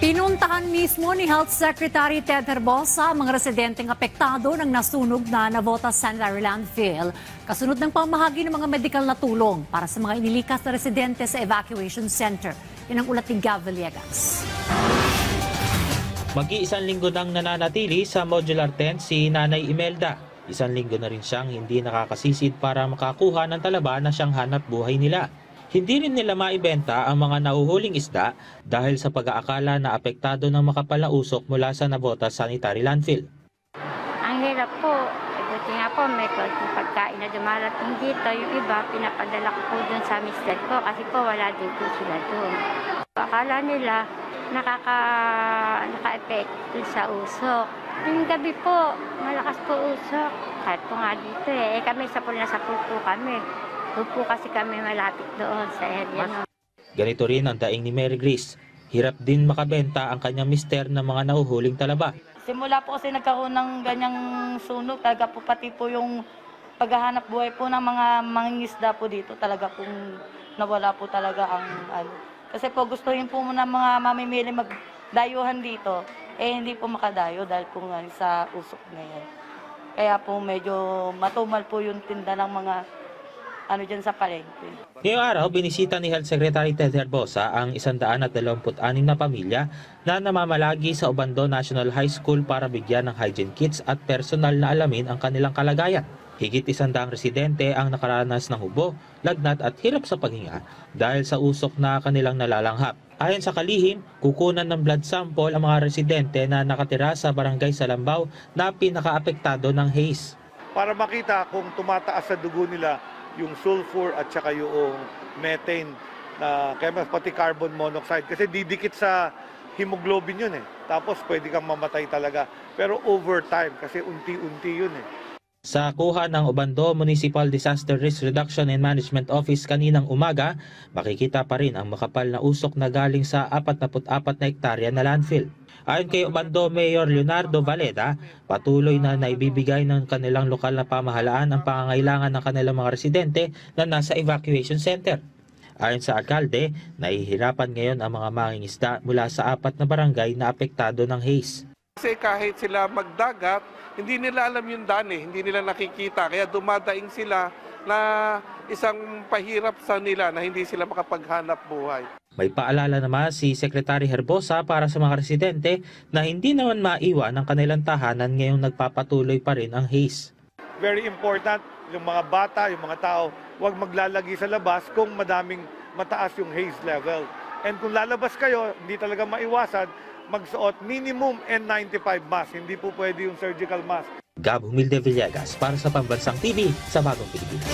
Pinuntahan mismo ni Health Secretary Ted Herbosa ang mga residenteng apektado ng nasunog na Navotas Sanitary Landfill, kasunod ng pamahagi ng mga medikal na tulong para sa mga inilikas na residente sa evacuation center. Yan ang ulat ni Gav Villegas. Mag-iisang linggo nang nananatili sa modular tent si Nanay Imelda. Isang linggo na rin siyang hindi nakakasisid para makakuha ng talaba na siyang hanap buhay nila. Hindi rin nila maibenta ang mga nahuhuling isda dahil sa pag-aakala na apektado ng makapal na usok mula sa Navotas Sanitary Landfill. Ang hirap po. Buti nga po, may konting pagkain na dumarating dito. Yung iba, pinapadala ko po dun sa mister ko kasi po wala din po sila dun. Akala nila naka-epekto sa usok. Yung gabi po, malakas po usok. Kahit po nga dito kami sa sapul po kami. Doon po kasi kami malapit doon sa area. No? Ganito rin ang daing ni Mary Grace. Hirap din makabenta ang kanyang mister ng mga nahuhuling talaba. Simula po kasi nagkaroon ng ganyang sunog, talaga po pati po yung paghahanap buhay po ng mga mangingisda po dito, talaga pong nawala po talaga ang ano. Kasi po gustuhin po muna mga mamimili magdayuhan dito, hindi po makadayo dahil po nga sa usok na yan. Kaya po medyo matumal po yung tinda ng mga dyan sa palengke. Ngayong araw, binisita ni Health Secretary Ted Herbosa ang 126 na pamilya na namamalagi sa Obando National High School para bigyan ng hygiene kits at personal na alamin ang kanilang kalagayan. Higit 100 residente ang nakaranas ng hubo, lagnat at hirap sa paghinga dahil sa usok na kanilang nalalanghap. Ayon sa kalihim, kukunan ng blood sample ang mga residente na nakatira sa barangay Salambao na pinakaapektado ng haze. Para makita kung tumataas sa dugo nila yung sulfur at saka yung methane na kaya pati carbon monoxide kasi didikit sa hemoglobin yun Tapos pwede kang mamatay talaga. Pero over time kasi unti-unti yun Sa kuha ng Obando Municipal Disaster Risk Reduction and Management Office kaninang umaga, makikita pa rin ang makapal na usok na galing sa 44 na hektarya na landfill. Ayon kay Obando Mayor Leonardo Valeda, patuloy na naibibigay ng kanilang lokal na pamahalaan ang pangangailangan ng kanilang mga residente na nasa evacuation center. Ayon sa alkalde, nahihirapan ngayon ang mga mangingisda mula sa 4 na barangay na apektado ng haze. Kasi kahit sila magdagat, hindi nila alam yung daan hindi nila nakikita. Kaya dumadaing sila na isang pahirap sa nila na hindi sila makapaghanap buhay. May paalala naman si Secretary Herbosa para sa mga residente na hindi naman maiwan ang kanilang tahanan ngayong nagpapatuloy pa rin ang haze. Very important, yung mga bata, yung mga tao, huwag maglalagi sa labas kung madaming mataas yung haze level. And kung lalabas kayo, hindi talaga maiwasan, magsuot minimum N95 mask. Hindi po pwede yung surgical mask. Gab Humilde Villegas para sa Pambansang TV sa Bagong Pilipinas.